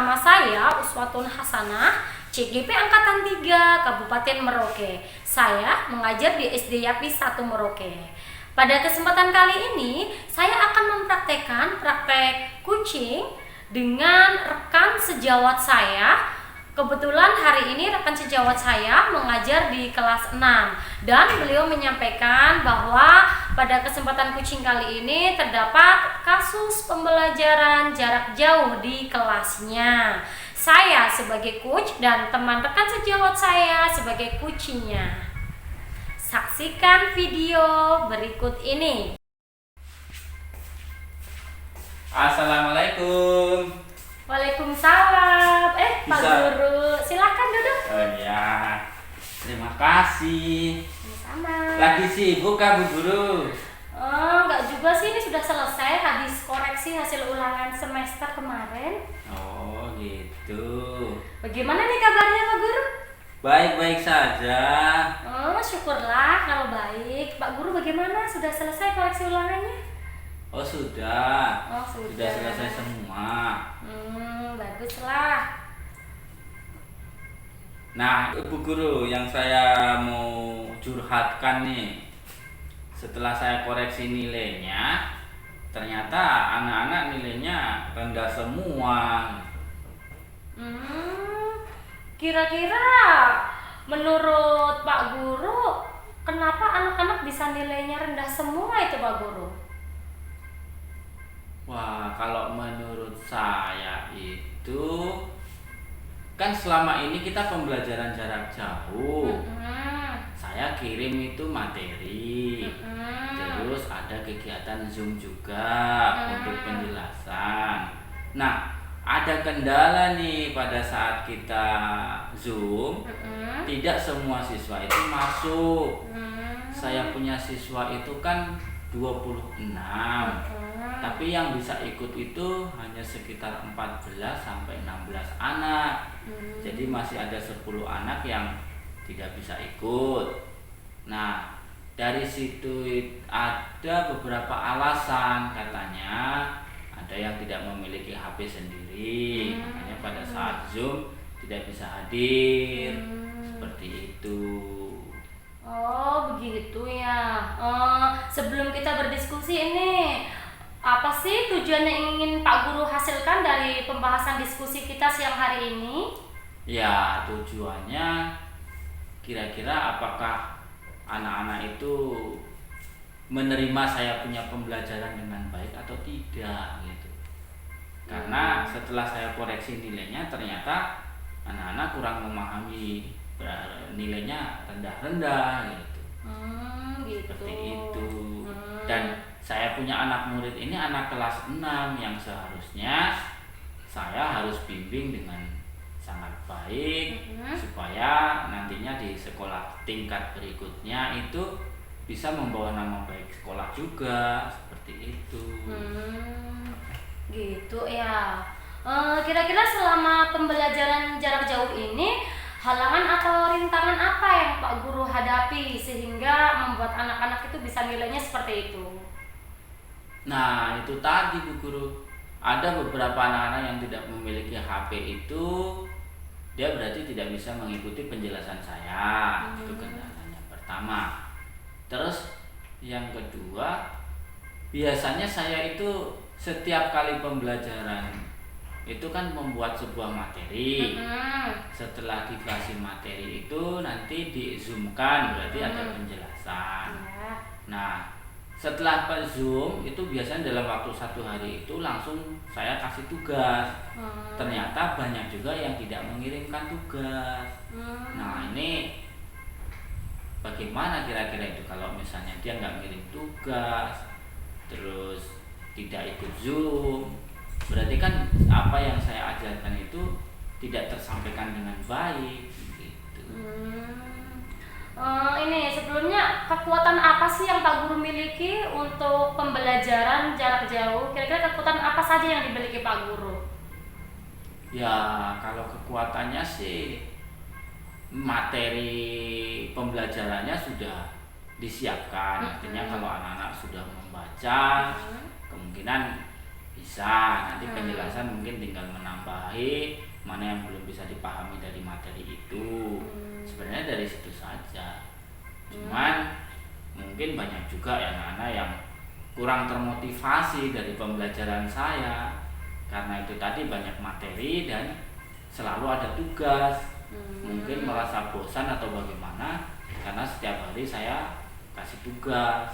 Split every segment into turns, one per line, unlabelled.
nama saya Uswatun Hasanah, CGP Angkatan 3 Kabupaten Merauke. Saya mengajar di SD Yapi 1 Merauke. Pada kesempatan kali ini, saya akan mempraktekkan praktek kucing dengan rekan sejawat saya. Kebetulan hari ini rekan sejawat saya mengajar di kelas 6 dan beliau menyampaikan bahwa pada kesempatan kucing kali ini terdapat kasus pembelajaran jarak jauh di kelasnya. Saya sebagai coach dan teman rekan sejawat saya sebagai kucingnya. Saksikan video berikut ini.
Assalamualaikum.
Waalaikumsalam. Pak
Bisa.
Guru, silakan duduk.
Oh ya, terima kasih.
Sama.
Lagi sibuk kah Bu Guru?
Enggak juga sih, ini sudah selesai habis koreksi hasil ulangan semester kemarin.
Oh gitu.
Bagaimana nih kabarnya Pak Guru?
Baik-baik saja.
Syukurlah kalau baik. Pak Guru bagaimana? Sudah selesai koreksi ulangannya?
Oh sudah.
Sudah.
Sudah selesai semua.
Baguslah.
Nah, Bu Guru, yang saya mau curhatkan nih, setelah saya koreksi nilainya, ternyata anak-anak nilainya rendah semua.
Kira-kira menurut Pak Guru, kenapa anak-anak bisa nilainya rendah semua itu Pak Guru?
Wah, kalau menurut saya itu kan selama ini kita pembelajaran jarak jauh. Saya kirim itu materi. Terus ada kegiatan Zoom juga untuk penjelasan. Nah, ada kendala nih pada saat kita Zoom. Tidak semua siswa itu masuk. Saya punya siswa itu kan 26. Tapi yang bisa ikut itu hanya sekitar 14 sampai 16 anak. Jadi masih ada 10 anak yang tidak bisa ikut. Nah, dari situ ada beberapa alasan, katanya ada yang tidak memiliki HP sendiri, makanya pada saat Zoom tidak bisa hadir. Seperti itu.
Oh begitu ya. Sebelum kita berdiskusi ini, apa sih tujuan yang ingin Pak Guru hasilkan dari pembahasan diskusi kita siang hari ini?
Ya, tujuannya kira-kira apakah anak-anak itu menerima saya punya pembelajaran dengan baik atau tidak gitu. Karena setelah saya koreksi nilainya ternyata anak-anak kurang memahami, nilainya rendah-rendah gitu.
Gitu.
Seperti itu. Dan saya punya anak murid ini anak kelas 6 yang seharusnya saya harus bimbing dengan sangat baik supaya nantinya di sekolah tingkat berikutnya itu bisa membawa nama baik sekolah juga, seperti itu.
Gitu ya. Kira-kira selama pembelajaran jarak jauh ini, halangan atau rintangan apa yang Pak Guru hadapi sehingga membuat anak-anak itu bisa nilainya seperti itu?
Nah, itu tadi Bu Guru, ada beberapa anak-anak yang tidak memiliki HP itu, dia berarti tidak bisa mengikuti penjelasan saya. Itu kendalanya pertama. Terus yang kedua, biasanya saya itu setiap kali pembelajaran itu kan membuat sebuah materi. Setelah dikasih materi itu nanti di-zoom-kan, berarti ada penjelasan. Nah, setelah Zoom itu biasanya dalam waktu 1 hari itu langsung saya kasih tugas. Ternyata banyak juga yang tidak mengirimkan tugas. Nah, ini bagaimana kira-kira itu kalau misalnya dia nggak ngirim tugas, terus tidak ikut Zoom, berarti kan apa yang saya ajarkan itu tidak tersampaikan dengan baik gitu.
Ini sebelumnya kekuatan apa sih yang Pak Guru miliki untuk pembelajaran jarak jauh? Kira-kira kekuatan apa saja yang dimiliki Pak Guru?
Ya, kalau kekuatannya sih materi pembelajarannya sudah disiapkan. Artinya kalau anak-anak sudah membaca, kemungkinan bisa. Nanti penjelasan mungkin tinggal menambahi mana yang belum bisa dipahami dari materi itu. Sebenarnya dari situ saja. Cuman mungkin banyak juga ya anak-anak yang kurang termotivasi dari pembelajaran saya, karena itu tadi banyak materi dan selalu ada tugas. Mungkin merasa bosan atau bagaimana, karena setiap hari saya kasih tugas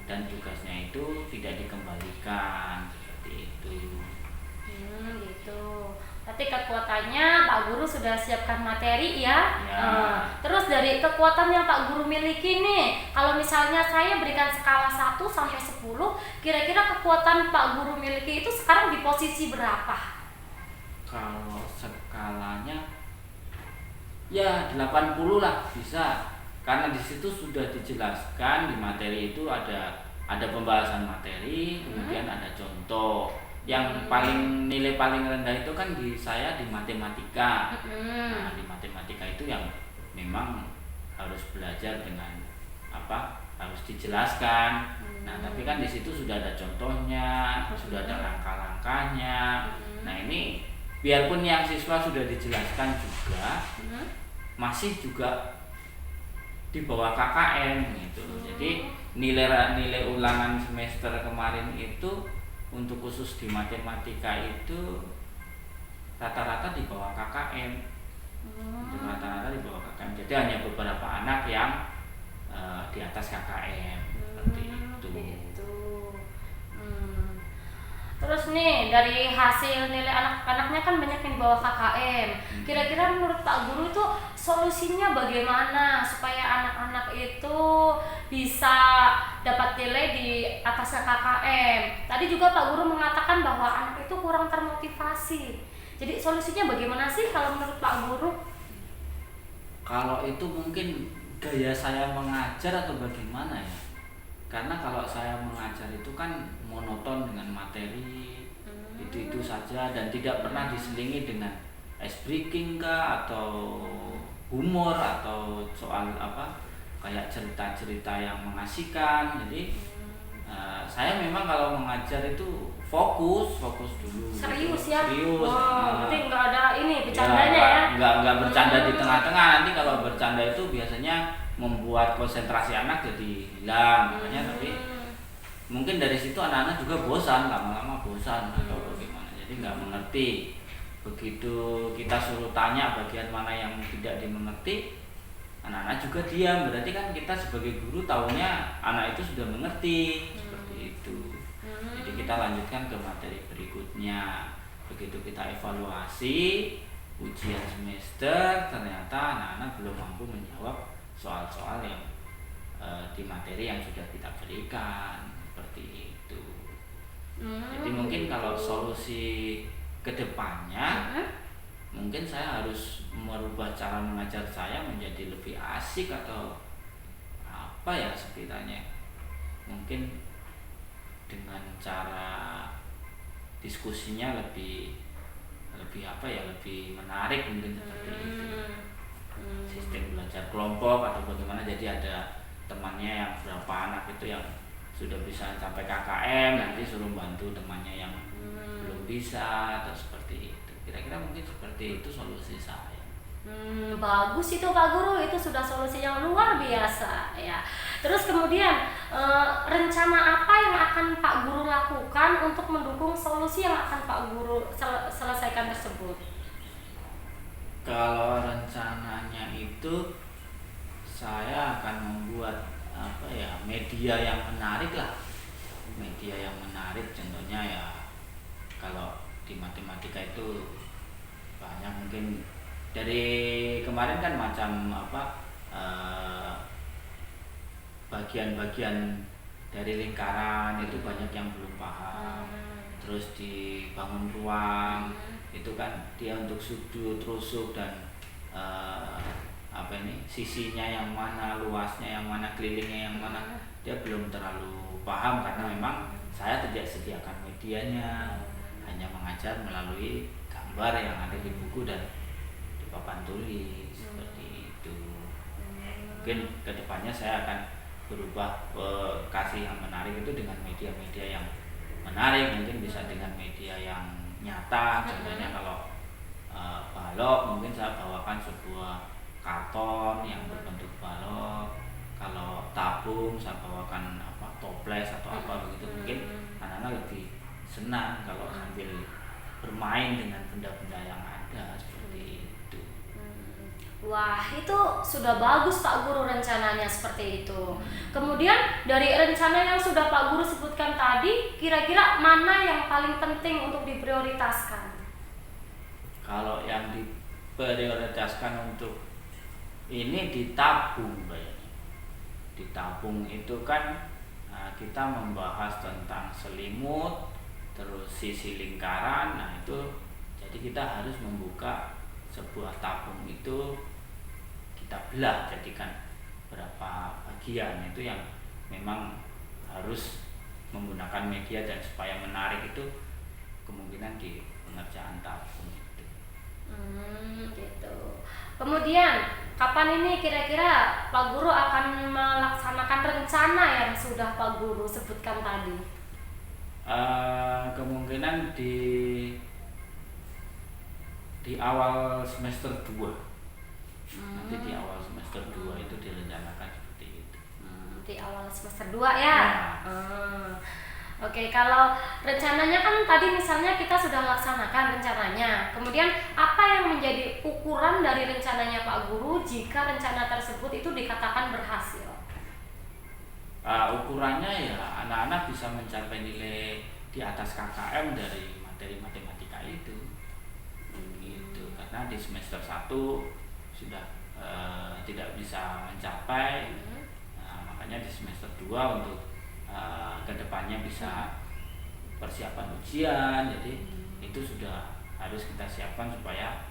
dan tugasnya itu tidak dikembalikan seperti itu.
Gitu. Berarti kekuatannya Pak Guru sudah siapkan materi ya.
Ya.
Terus dari kekuatan yang Pak Guru miliki nih, kalau misalnya saya berikan skala 1 sampai 10, kira-kira kekuatan Pak Guru miliki itu sekarang di posisi berapa?
Kalau skalanya ya 80 lah bisa, karena di situ sudah dijelaskan di materi itu ada pembahasan materi, kemudian ada contoh. Yang nilai paling rendah itu kan di saya di matematika. Nah, di matematika itu yang memang harus belajar dengan harus dijelaskan. Nah, tapi kan di situ sudah ada contohnya, sudah ada langkah-langkahnya. Nah, ini biarpun yang siswa sudah dijelaskan juga, masih juga di bawah KKM gitu. Jadi nilai ulangan semester kemarin itu untuk khusus di matematika itu rata-rata di bawah KKM. Untuk rata-rata di bawah KKM. Jadi hanya beberapa anak yang di atas KKM seperti itu.
Terus nih dari hasil nilai anak-anaknya kan banyak yang di bawah KKM. Kira-kira menurut Pak Guru itu solusinya bagaimana supaya anak-anak itu bisa dapat nilai di atas KKM? Tadi juga Pak Guru mengatakan bahwa anak itu kurang termotivasi. Jadi solusinya bagaimana sih kalau menurut Pak Guru?
Kalau itu mungkin gaya saya mengajar atau bagaimana ya? Karena kalau saya mengajar itu kan monoton dengan materi itu saja dan tidak pernah diselingi dengan ice breaking kah atau humor atau soal kayak cerita-cerita yang mengasihkan. Jadi saya memang kalau mengajar itu fokus dulu.
Serius ya?
Serius.
Berarti nggak ada ini bercandanya ya?
Nggak bercanda di tengah-tengah. Nanti kalau bercanda itu biasanya membuat konsentrasi anak jadi hilang. Makanya tapi mungkin dari situ anak-anak juga bosan, lama-lama bosan atau bagaimana. Jadi nggak mengerti. Begitu kita suruh tanya bagian mana yang tidak dimengerti, anak-anak juga diam. Berarti kan kita sebagai guru tahunya anak itu sudah mengerti. Seperti itu. Jadi kita lanjutkan ke materi berikutnya. Begitu kita evaluasi ujian semester, ternyata anak-anak belum mampu menjawab soal-soal yang di materi yang sudah kita berikan. Seperti itu. Jadi mungkin kalau solusi kedepannya, mungkin saya harus merubah cara mengajar saya menjadi lebih asik atau apa ya sekiranya. Mungkin dengan cara diskusinya lebih lebih menarik mungkin seperti itu. Sistem belajar kelompok atau bagaimana, jadi ada temannya yang berapa anak itu yang sudah bisa sampai KKM, nanti suruh bantu temannya yang belum bisa atau seperti itu. Kira-kira mungkin seperti itu solusi saya.
Bagus itu Pak Guru, itu sudah solusi yang luar biasa ya. Terus kemudian rencana apa yang akan Pak Guru lakukan untuk mendukung solusi yang akan Pak Guru selesaikan tersebut?
Kalau rencananya itu saya akan membuat media yang menarik lah. Media yang menarik contohnya ya kalau di matematika itu banyak, mungkin dari kemarin kan macam bagian-bagian dari lingkaran itu banyak yang belum paham. Terus dibangun ruang itu kan dia untuk sudut, rusuk dan sisinya yang mana, luasnya yang mana, kelilingnya yang mana, dia belum terlalu paham karena memang saya tidak sediakan medianya, hanya mengajar melalui gambar yang ada di buku dan di papan tulis seperti itu. Mungkin kedepannya saya akan berubah, kasih yang menarik itu dengan media-media yang menarik, mungkin bisa dengan media yang nyata. Contohnya kalau balok, mungkin saya bawakan sebuah karton yang berbentuk balok. Kalau tabung saya bawakan toples atau apa begitu. Mungkin anak-anak lebih senang kalau sambil bermain dengan benda-benda yang ada seperti itu.
Wah, itu sudah bagus Pak Guru rencananya seperti itu. Kemudian dari rencana yang sudah Pak Guru sebutkan tadi, kira-kira mana yang paling penting untuk diprioritaskan?
Kalau yang diprioritaskan untuk ini ditabung, ditabung itu kan kita membahas tentang selimut, terus sisi lingkaran. Nah itu jadi kita harus membuka sebuah tabung itu, kita belah jadikan berapa bagian, itu yang memang harus menggunakan media, dan supaya menarik itu kemungkinan di pengerjaan tabung itu.
Gitu. Kemudian kapan ini kira-kira Pak Guru akan melaksanakan rencana yang sudah Pak Guru sebutkan tadi?
Kemungkinan di awal semester 2. Nanti di awal semester 2 itu direncanakan seperti itu.
Di awal semester 2 ya? Oke, kalau rencananya kan tadi misalnya kita sudah melaksanakan rencananya, kemudian apa yang menjadi ukuran dari rencananya Pak Guru jika rencana tersebut itu dikatakan berhasil?
Ukurannya ya anak-anak bisa mencapai nilai di atas KKM dari materi matematika itu. Gitu. Karena di semester 1 sudah tidak bisa mencapai, makanya di semester 2 untuk kedepannya bisa persiapan ujian, jadi itu sudah harus kita siapkan supaya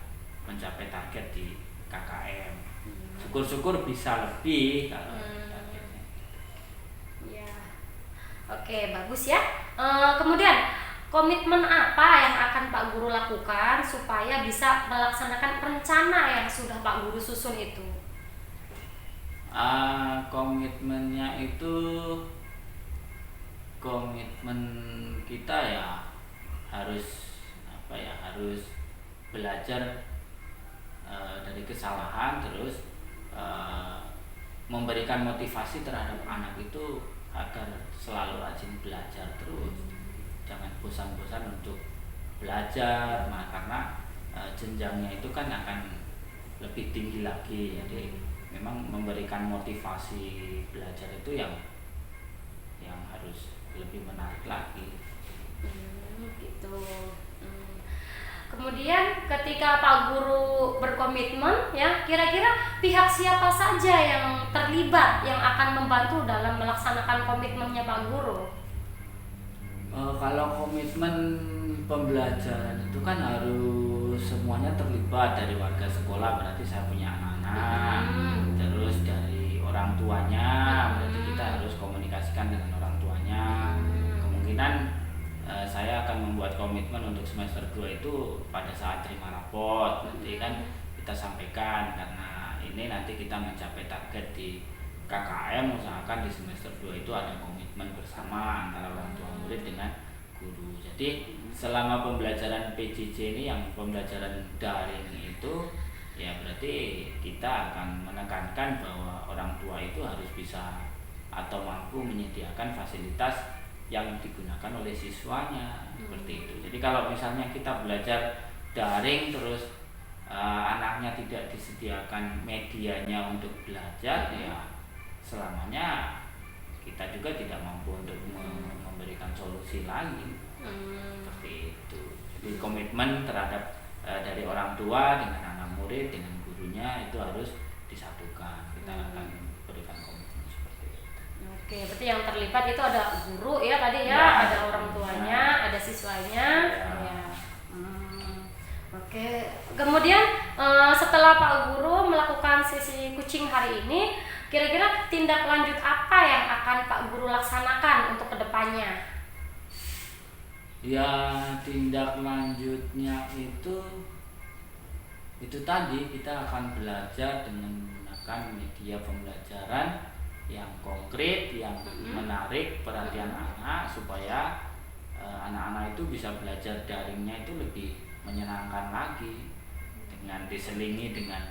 mencapai target di KKM. Syukur-syukur bisa lebih kalau targetnya.
Ya, oke, bagus ya. Kemudian komitmen apa yang akan Pak Guru lakukan supaya bisa melaksanakan rencana yang sudah Pak Guru susun itu?
Komitmennya itu, komitmen kita ya harus harus belajar dari kesalahan, terus memberikan motivasi terhadap anak itu agar selalu rajin belajar terus, jangan bosan-bosan untuk belajar. Nah, karena jenjangnya itu kan akan lebih tinggi lagi, jadi memang memberikan motivasi belajar itu yang harus lebih menarik lagi.
Gitu. Kemudian ketika Pak Guru berkomitmen, ya kira-kira pihak siapa saja yang terlibat yang akan membantu dalam melaksanakan komitmennya Pak Guru?
Kalau komitmen pembelajaran itu kan harus semuanya terlibat, dari warga sekolah berarti saya punya anak-anak, terus dari orang tuanya berarti kita harus komunikasikan dengan orang tuanya. Kemungkinan saya akan membuat komitmen untuk semester 2 itu pada saat terima raport, nanti kan kita sampaikan, karena ini nanti kita mencapai target di KKM, usahakan di semester 2 itu ada komitmen bersama antara orang tua murid dengan guru. Jadi selama pembelajaran PJJ ini, yang pembelajaran daring itu, ya berarti kita akan menekankan bahwa orang tua itu harus bisa atau mampu menyediakan fasilitas yang digunakan oleh siswanya, seperti itu. Jadi kalau misalnya kita belajar daring terus anaknya tidak disediakan medianya untuk belajar, ya selamanya kita juga tidak mampu untuk memberikan solusi lagi. Seperti itu. Jadi komitmen terhadap dari orang tua dengan anak murid dengan gurunya itu harus disatukan. Kita akan berikan komitmen seperti itu.
Oke, berarti yang terlibat itu ada guru ya tadi ya, ada orang tuanya, ada siswanya. Ya. Oke, kemudian setelah Pak Guru melakukan sesi kucing hari ini, kira-kira tindak lanjut apa yang akan Pak Guru laksanakan untuk kedepannya?
Ya, tindak lanjutnya itu tadi kita akan belajar dengan menggunakan media pembelajaran yang konkret, yang menarik perhatian anak, supaya anak-anak itu bisa belajar daringnya itu lebih menyenangkan lagi dengan diselingi dengan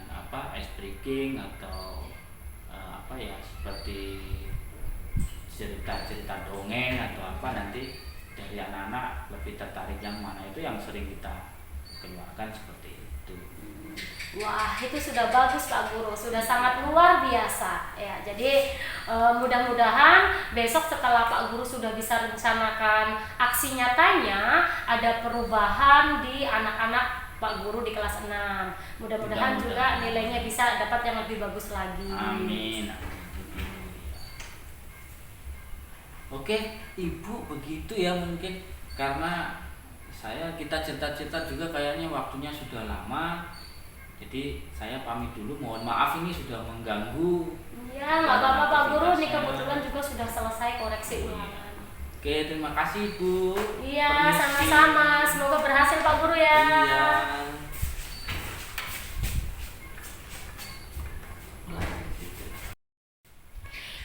ice breaking atau seperti cerita-cerita dongeng atau nanti dari anak-anak lebih tertarik yang mana, itu yang sering kita keluarkan seperti itu.
Wah, itu sudah bagus Pak Guru, sudah sangat luar biasa ya. Jadi mudah-mudahan besok setelah Pak Guru sudah bisa rencanakan aksi nyatanya, ada perubahan di anak-anak Pak Guru di kelas 6. Mudah-mudahan juga nilainya bisa dapat yang lebih bagus lagi.
Amin. Oke, Ibu, begitu ya mungkin karena kita cerita-cerita juga kayaknya waktunya sudah lama. Jadi saya pamit dulu, mohon maaf ini sudah mengganggu.
Iya, nggak apa-apa Pak Guru, nih kebetulan juga sudah selesai koreksi ulangan.
Oke, terima kasih Bu.
Iya, sama-sama. Semoga berhasil Pak Guru ya.
Iya.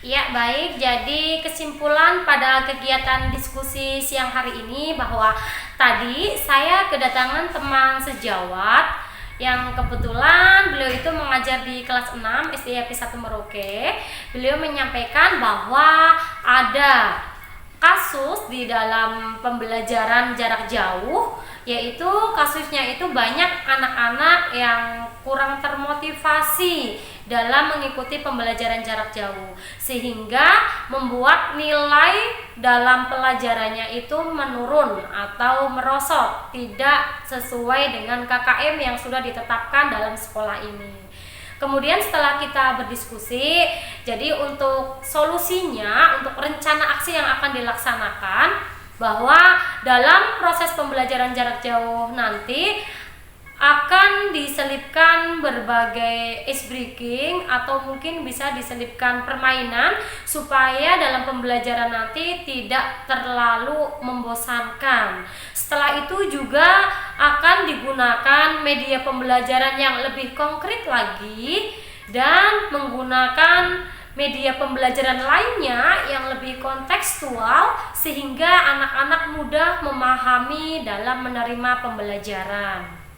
Ya baik, jadi kesimpulan pada kegiatan diskusi siang hari ini bahwa tadi saya kedatangan teman sejawat yang kebetulan beliau itu mengajar di kelas 6 SD YP 1 Merauke. Beliau menyampaikan bahwa ada kasus di dalam pembelajaran jarak jauh, yaitu kasusnya itu banyak anak-anak yang kurang termotivasi dalam mengikuti pembelajaran jarak jauh, sehingga membuat nilai dalam pelajarannya itu menurun atau merosot, tidak sesuai dengan KKM yang sudah ditetapkan dalam sekolah ini. Kemudian setelah kita berdiskusi, jadi untuk solusinya, untuk rencana aksi yang akan dilaksanakan, bahwa dalam proses pembelajaran jarak jauh nanti akan diselipkan berbagai ice breaking atau mungkin bisa diselipkan permainan supaya dalam pembelajaran nanti tidak terlalu membosankan. Setelah itu juga akan digunakan media pembelajaran yang lebih konkret lagi dan menggunakan media pembelajaran lainnya yang lebih kontekstual sehingga anak-anak mudah memahami dalam menerima pembelajaran.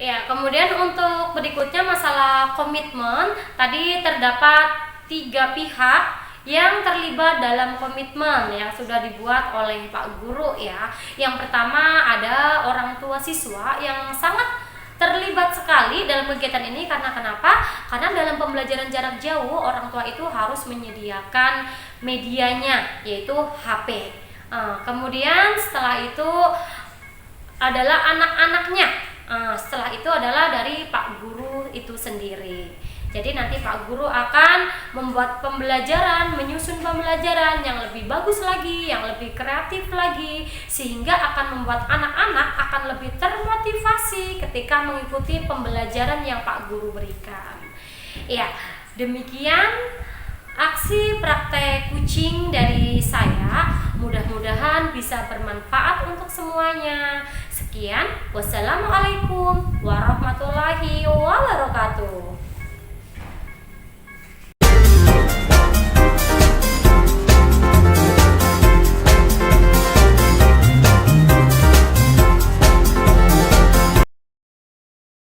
Ya, kemudian untuk berikutnya masalah komitmen, tadi terdapat 3 pihak yang terlibat dalam komitmen yang sudah dibuat oleh Pak Guru ya. Yang pertama ada orang tua siswa yang sangat terlibat sekali dalam kegiatan ini. Karena kenapa? Karena dalam pembelajaran jarak jauh orang tua itu harus menyediakan medianya, yaitu HP. Kemudian setelah itu adalah anak-anaknya. Setelah itu adalah dari Pak Guru itu sendiri. Jadi nanti Pak Guru akan membuat pembelajaran, menyusun pembelajaran yang lebih bagus lagi, yang lebih kreatif lagi, sehingga akan membuat anak-anak akan lebih termotivasi ketika mengikuti pembelajaran yang Pak Guru berikan. Ya, demikian aksi praktek kucing dari saya. Mudah-mudahan bisa bermanfaat untuk semuanya. Sekian, wassalamualaikum warahmatullahi wabarakatuh.